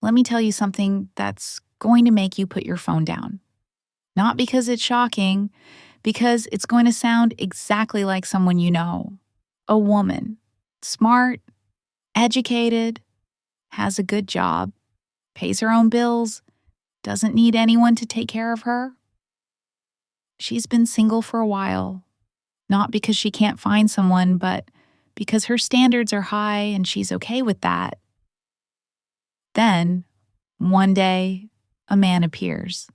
Let me tell you something that's going to make you put your phone down. Not because it's shocking, because it's going to sound exactly like someone you know. A woman. Smart, educated, has a good job, pays her own bills, doesn't need anyone to take care of her. She's been single for a while, not because she can't find someone, but because her standards are high and she's okay with that. Then, one day, a man appears,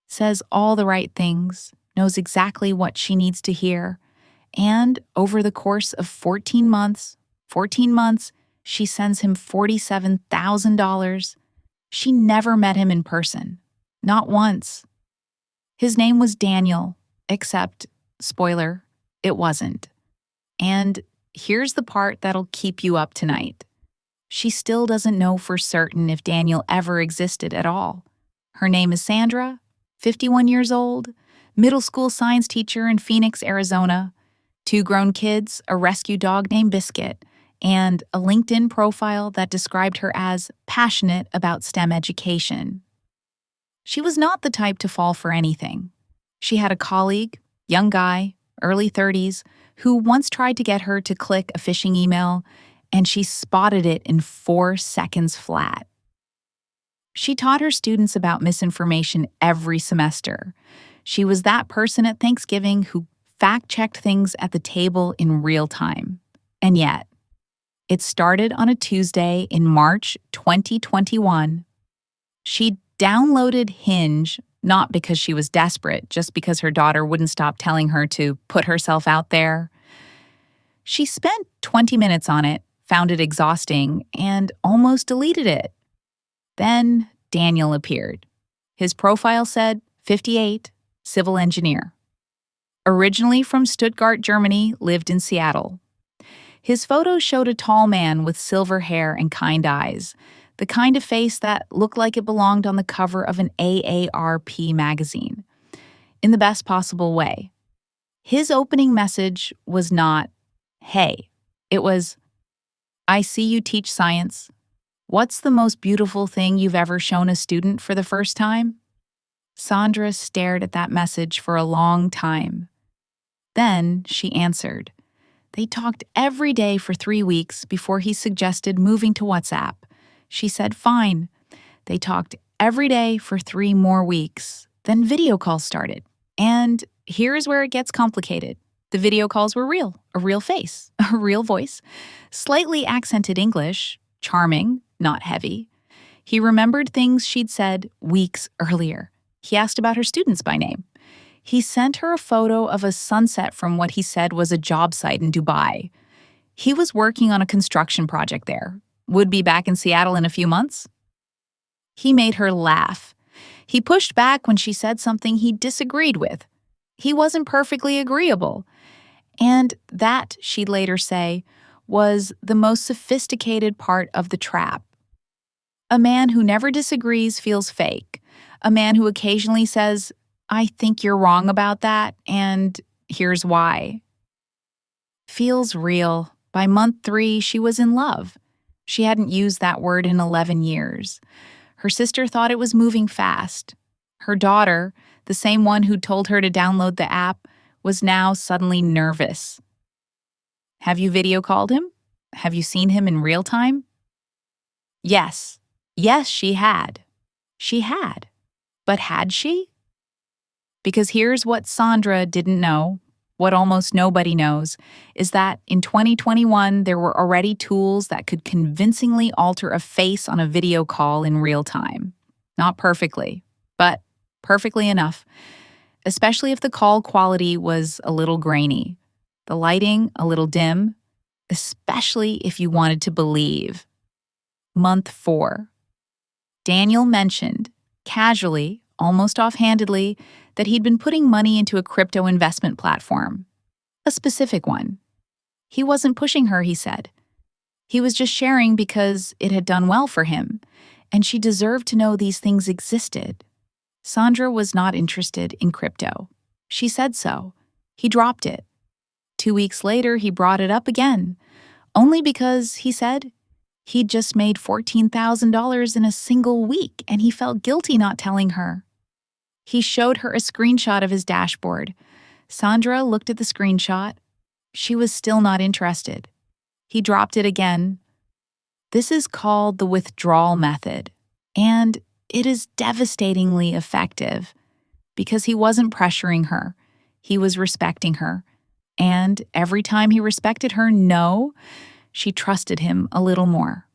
says all the right things, knows exactly what she needs to hear, and over the course of 14 months, she sends him $47,000. She never met him in person, not once. His name was Daniel, except, spoiler, it wasn't. And here's the part that'll keep you up tonight. She still doesn't know for certain if Daniel ever existed at all. Her name is Sandra, 51 years old, middle school science teacher in Phoenix, Arizona, 2 grown kids, a rescue dog named Biscuit, and a LinkedIn profile that described her as passionate about STEM education. She was not the type to fall for anything. She had a colleague, young guy, early 30s, who once tried to get her to click a phishing email, and she spotted it in 4 seconds flat. She taught her students about misinformation every semester. She was that person at Thanksgiving who fact-checked things at the table in real time. And yet, it started on a Tuesday in March 2021. She downloaded Hinge, not because she was desperate, just because her daughter wouldn't stop telling her to put herself out there. She spent 20 minutes on it, found it exhausting, and almost deleted it. Then Daniel appeared. His profile said 58, civil engineer. Originally from Stuttgart, Germany, lived in Seattle. His photo showed a tall man with silver hair and kind eyes, the kind of face that looked like it belonged on the cover of an AARP magazine, in the best possible way. His opening message was not, "Hey," it was, "I see you teach science. What's the most beautiful thing you've ever shown a student for the first time?" Sandra stared at that message for a long time. Then she answered. They talked every day for 3 weeks before he suggested moving to WhatsApp. She said fine. They talked every day for 3 more weeks. Then video calls started. And here's where it gets complicated. The video calls were real, a real face, a real voice, slightly accented English, charming, not heavy. He remembered things she'd said weeks earlier. He asked about her students by name. He sent her a photo of a sunset from what he said was a job site in Dubai. He was working on a construction project there. Would be back in Seattle in a few months. He made her laugh. He pushed back when she said something he disagreed with. He wasn't perfectly agreeable. And that, she'd later say, was the most sophisticated part of the trap. A man who never disagrees feels fake. A man who occasionally says, "I think you're wrong about that, and here's why," feels real. By month 3, she was in love. She hadn't used that word in 11 years. Her sister thought it was moving fast. Her daughter, the same one who told her to download the app, was now suddenly nervous. Have you video called him? Have you seen him in real time? Yes. Yes, she had. She had. But had she? Because here's what Sandra didn't know, what almost nobody knows, is that in 2021 there were already tools that could convincingly alter a face on a video call in real time. Not perfectly, but perfectly enough, especially if the call quality was a little grainy, the lighting a little dim, especially if you wanted to believe. Month 4. Daniel mentioned, casually, almost offhandedly, that he'd been putting money into a crypto investment platform. A specific one. He wasn't pushing her, he said. He was just sharing because it had done well for him, and she deserved to know these things existed. Sandra was not interested in crypto. She said so. He dropped it. 2 weeks later, he brought it up again, only because, he said, He'd just made $14,000 in a single week, and he felt guilty not telling her. He showed her a screenshot of his dashboard. Sandra looked at the screenshot. She was still not interested. He dropped it again. This is called the withdrawal method, and it is devastatingly effective because he wasn't pressuring her. He was respecting her. And every time he respected her no, she trusted him a little more.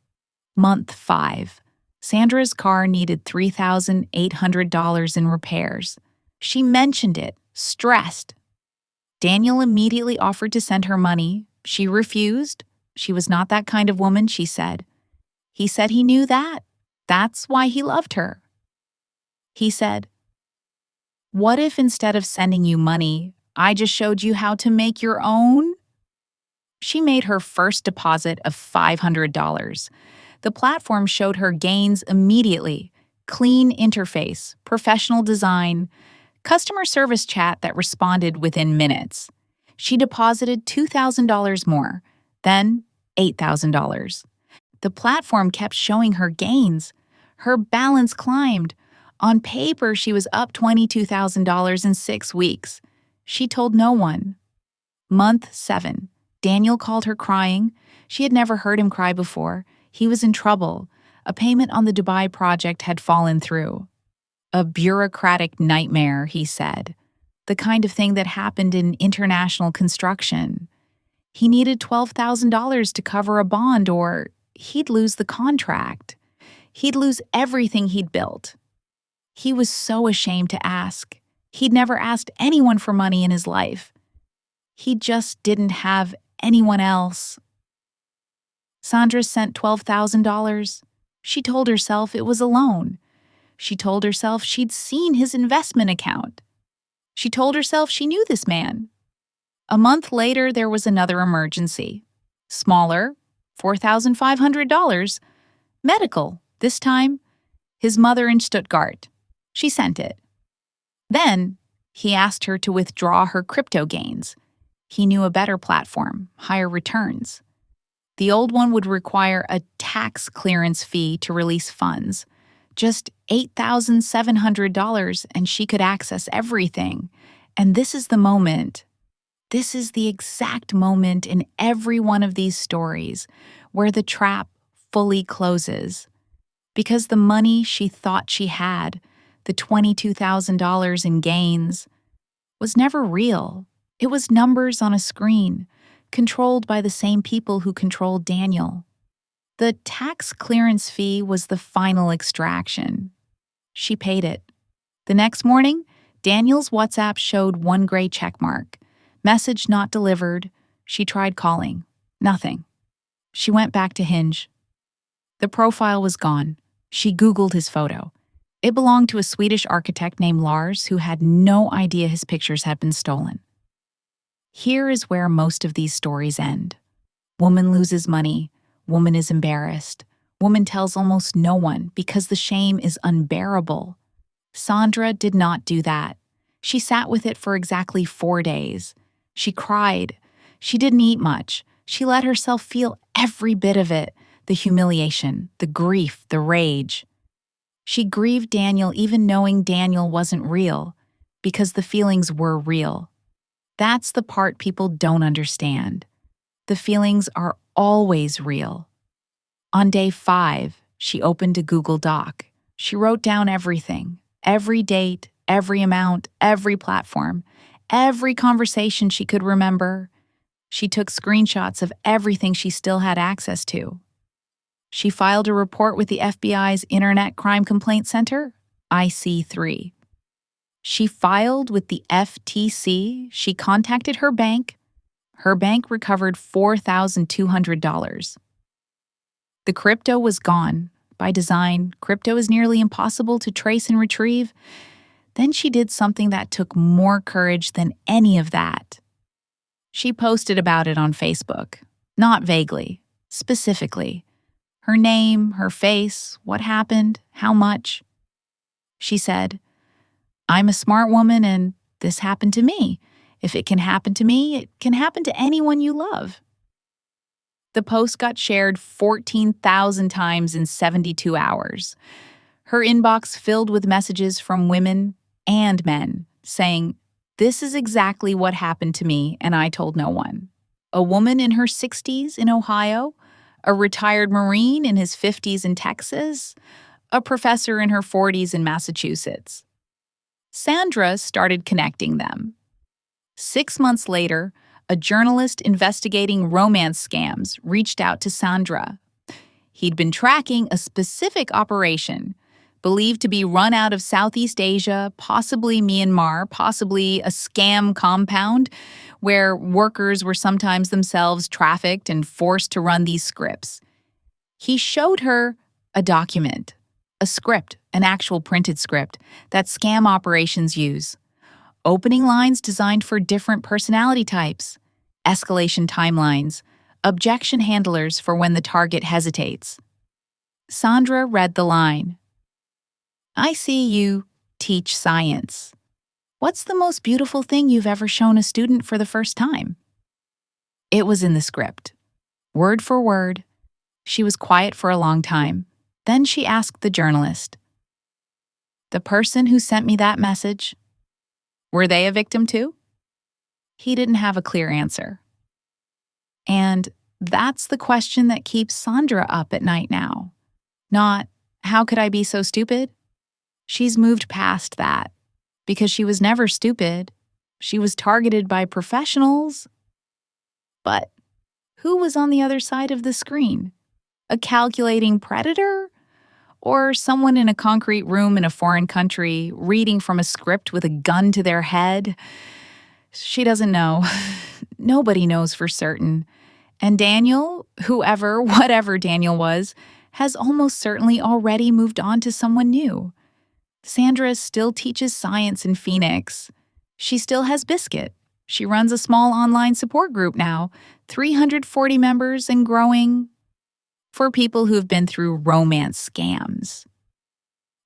Month 5. Sandra's car needed $3,800 in repairs. She mentioned it, stressed. Daniel immediately offered to send her money. She refused. She was not that kind of woman, she said. He said he knew that. That's why he loved her. He said, "What if instead of sending you money, I just showed you how to make your own?" She made her first deposit of $500. The platform showed her gains immediately: clean interface, professional design, customer service chat that responded within minutes. She deposited $2,000 more, then $8,000. The platform kept showing her gains. Her balance climbed. On paper, she was up $22,000 in 6 weeks. She told no one. Month 7. Daniel called her crying. She had never heard him cry before. He was in trouble. A payment on the Dubai project had fallen through. A bureaucratic nightmare, he said. The kind of thing that happened in international construction. He needed $12,000 to cover a bond, or he'd lose the contract. He'd lose everything he'd built. He was so ashamed to ask. He'd never asked anyone for money in his life. He just didn't have anyone else. Sandra sent $12,000. She told herself it was a loan. She told herself she'd seen his investment account. She told herself she knew this man. A month later, there was another emergency. Smaller, $4,500. Medical, this time. His mother in Stuttgart. She sent it. Then, he asked her to withdraw her crypto gains. He knew a better platform, higher returns. The old one would require a tax clearance fee to release funds. Just $8,700, and she could access everything. And this is the moment. This is the exact moment in every one of these stories where the trap fully closes. Because the money she thought she had, the $22,000 in gains, was never real. It was numbers on a screen, controlled by the same people who controlled Daniel. The tax clearance fee was the final extraction. She paid it. The next morning, Daniel's WhatsApp showed one gray checkmark. Message not delivered. She tried calling. Nothing. She went back to Hinge. The profile was gone. She Googled his photo. It belonged to a Swedish architect named Lars who had no idea his pictures had been stolen. Here is where most of these stories end. Woman loses money. Woman is embarrassed. Woman tells almost no one because the shame is unbearable. Sandra did not do that. She sat with it for exactly 4 days. She cried. She didn't eat much. She let herself feel every bit of it, the humiliation, the grief, the rage. She grieved Daniel even knowing Daniel wasn't real, because the feelings were real. That's the part people don't understand. The feelings are always real. On day 5, she opened a Google Doc. She wrote down everything, every date, every amount, every platform, every conversation she could remember. She took screenshots of everything she still had access to. She filed a report with the FBI's Internet Crime Complaint Center, IC3. She filed with the FTC. She contacted her bank. Her bank recovered $4,200. The crypto was gone. By design, crypto is nearly impossible to trace and retrieve. Then she did something that took more courage than any of that. She posted about it on Facebook, not vaguely, specifically. Her name, her face, what happened, how much. She said, "I'm a smart woman and this happened to me. If it can happen to me, it can happen to anyone you love." The post got shared 14,000 times in 72 hours. Her inbox filled with messages from women and men saying, "This is exactly what happened to me, and I told no one." A woman in her 60s in Ohio, a retired Marine in his 50s in Texas, a professor in her 40s in Massachusetts. Sandra started connecting them. 6 months later, a journalist investigating romance scams reached out to Sandra. He'd been tracking a specific operation, believed to be run out of Southeast Asia, possibly Myanmar, possibly a scam compound, where workers were sometimes themselves trafficked and forced to run these scripts. He showed her a document, a script, an actual printed script that scam operations use. Opening lines designed for different personality types, escalation timelines, objection handlers for when the target hesitates. Sandra read the line. "I see you teach science. What's the most beautiful thing you've ever shown a student for the first time?" It was in the script, word for word. She was quiet for a long time. Then she asked the journalist, "The person who sent me that message, were they a victim too?" He didn't have a clear answer. And that's the question that keeps Sandra up at night now. Not, "How could I be so stupid?" She's moved past that because she was never stupid. She was targeted by professionals. But who was on the other side of the screen? A calculating predator? Or someone in a concrete room in a foreign country reading from a script with a gun to their head? She doesn't know. Nobody knows for certain. And Daniel, whoever, whatever Daniel was, has almost certainly already moved on to someone new. Sandra still teaches science in Phoenix. She still has Biscuit. She runs a small online support group now, 340 members and growing, for people who have been through romance scams.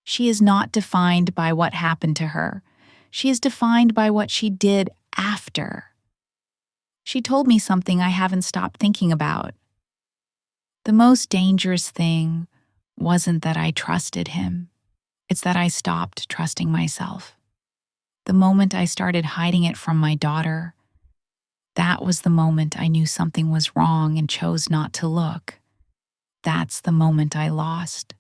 She is not defined by what happened to her. She is defined by what she did after. She told me something I haven't stopped thinking about. The most dangerous thing wasn't that I trusted him. It's that I stopped trusting myself. The moment I started hiding it from my daughter, that was the moment I knew something was wrong and chose not to look. That's the moment I lost.